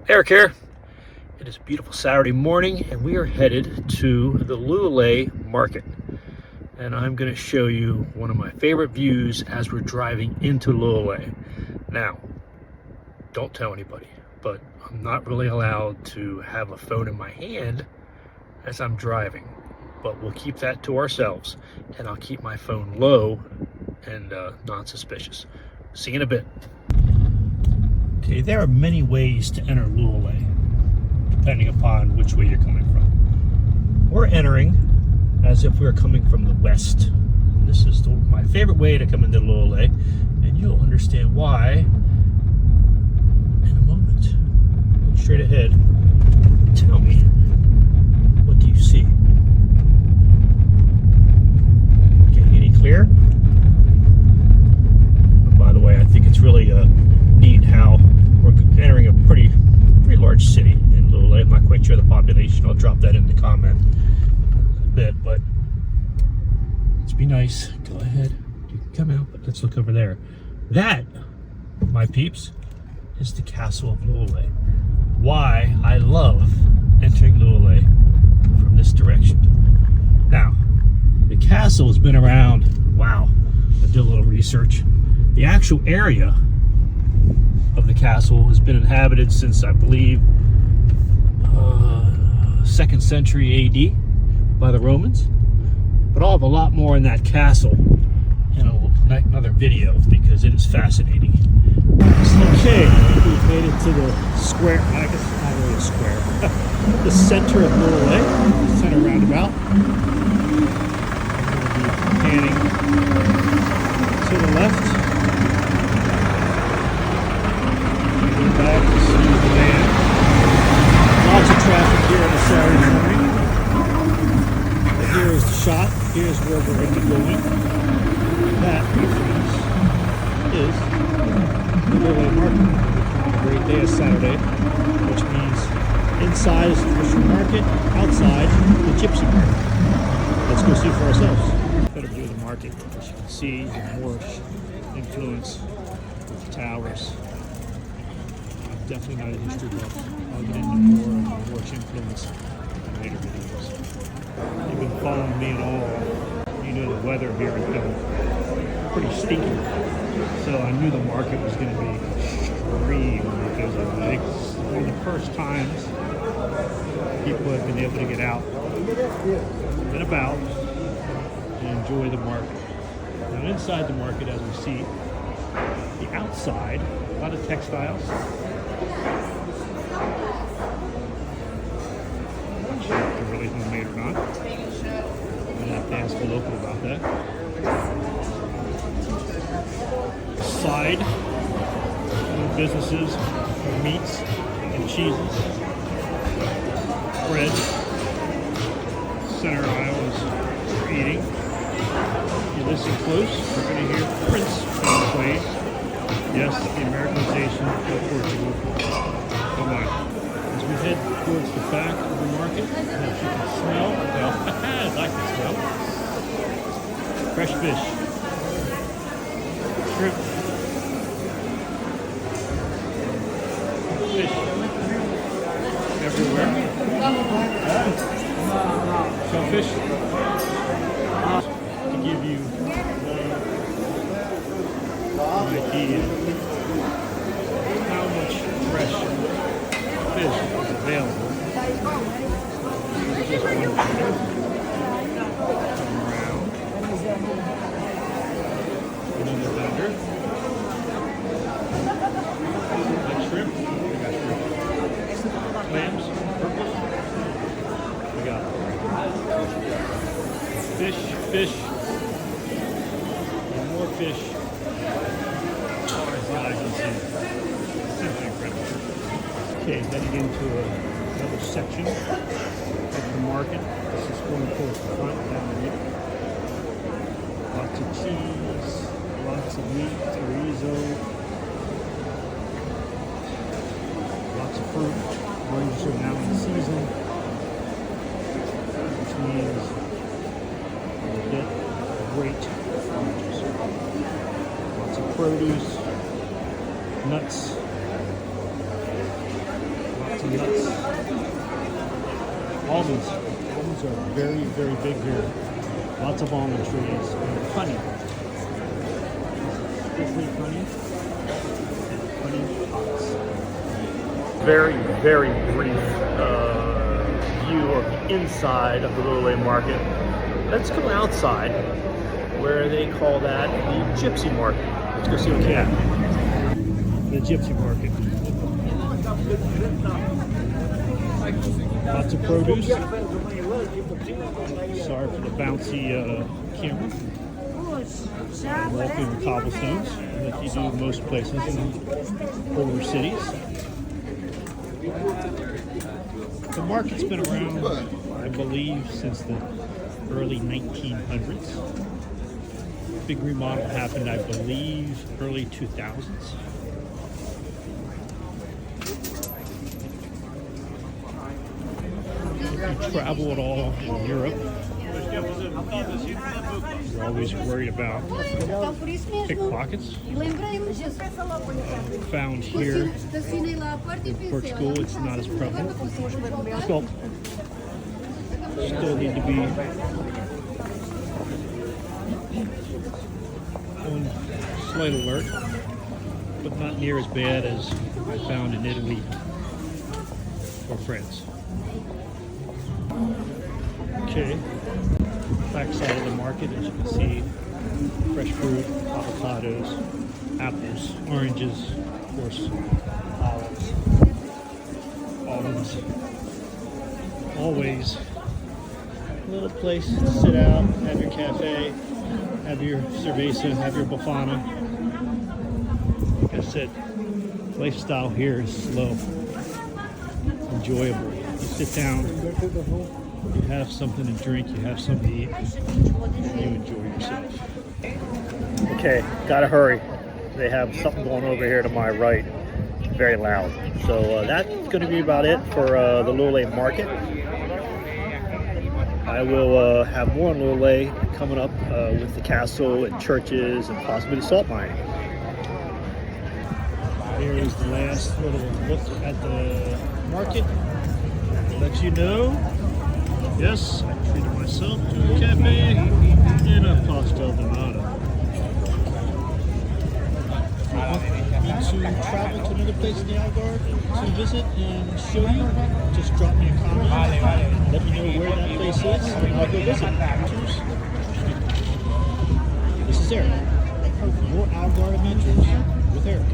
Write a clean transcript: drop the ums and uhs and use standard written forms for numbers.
Eric here. It is a beautiful Saturday morning and we are headed to the Loulé market. And I'm going to show you one of my favorite views as we're driving into Loulé. Now, don't tell anybody, but I'm not really allowed to have a phone in my hand as I'm driving. But we'll keep that to ourselves, and I'll keep my phone low and non-suspicious. See you in a bit. Okay, there are many ways to enter Loulé, depending upon which way you're coming from. We're entering as if we're coming from the west. And this is my favorite way to come into Loulé, and you'll understand why in a moment. Look straight ahead. Tell me, what do you see? Getting any clearer? By the way, I think it's really neat how we're entering a pretty large city in Loulé. I'm not quite sure the population. I'll drop that in the comment a bit, but let's be nice. Go ahead. You can come out, but let's look over there. That, my peeps, is the castle of Loulé. Why I love entering Loulé from this direction. Now, the castle has been around, wow, I did a little research. The actual area of the castle has been inhabited since, I believe, 2nd century AD by the Romans. But I'll have a lot more in that castle in another video because it is fascinating. Okay, we've made it to the square. I guess it's not really a square. The center of Loulé, center roundabout. I'm going to be panning to the left. Back to see the van. Lots of traffic here on a Saturday morning. But here is the shot. Here's where we're going to be going. That, my friends, is the Loulé market. A great day of Saturday, which means inside is the Christian market, outside the gypsy market. Let's go see for ourselves. Better view of the market. As you can see, the Moorish influence with the towers. Definitely not a history buff. I'll get into more of the Moorish influence in later videos. You've been following me at all. You know the weather here has been pretty stinky. So I knew the market was going to be extreme because of like one of the first times people have been able to get out and about and enjoy the market. Now inside the market, as we see, the outside, a lot of textiles. Not sure if they're really homemade or not. I'm gonna have to ask a local about that. Side businesses, meats and cheeses, bread. Center aisle is for eating. If you listen close, we're going to hear Prince being played. Yes, the Americanization of Portugal. Come on. As we head towards the back of the market, as you can smell, well, I can smell, fresh fish, shrimp, fish everywhere, shellfish, to give you an idea how much fresh fish is available. Just one vendor. Come around. Another vendor. Like shrimp. We got shrimp. Clams. Purples. We got fish. And more fish. Simply incredible. Okay, heading into another section of the market. This is going towards the front down here. Lots of cheese, lots of meat, chorizo, lots of fruit. Oranges are now in season, which means you'll get great oranges. Lots of produce, nuts, nuts. Almonds. Almonds are very, very big here. Lots of almond trees. And honey. Especially honey. And honey pots. Very, very brief view of the inside of the Loulé market. Let's go outside, where they call that the Gypsy Market. Let's go see what they have. The Gypsy Market. Lots of produce. Sorry for the bouncy camera. Walking on cobblestones, like you do in most places in older cities. The market's been around, I believe, since the early 1900s. Big remodel happened, I believe, early 2000s. If you travel at all in Europe, you're always worried about pickpockets. Found here in Portugal, it's not as prevalent. Still need to be on slight alert, but not near as bad as I found in Italy or France. Okay, backside of the market, as you can see, fresh fruit, avocados, apples, oranges, of course, olives, almonds. Always a little place to sit out, have your cafe, have your cerveza, have your bofana. Like I said, lifestyle here is slow, enjoyable. You sit down, you have something to drink, you have something to eat, and you enjoy yourself. Okay, gotta hurry. They have something going over here to my right, very loud. So that's going to be about it for the Loulé market. I will have more on Loulé coming up with the castle and churches and possibly the salt mine. Here's the last little look at the market. Let you know, yes, I treated myself to a cafe and a pastel de nata. If you need to travel to another place in the Algarve to visit and show you, just drop me a comment. Let me know where that place is and I'll go visit. Cheers. This is Eric. Your Algarve Adventures with Eric.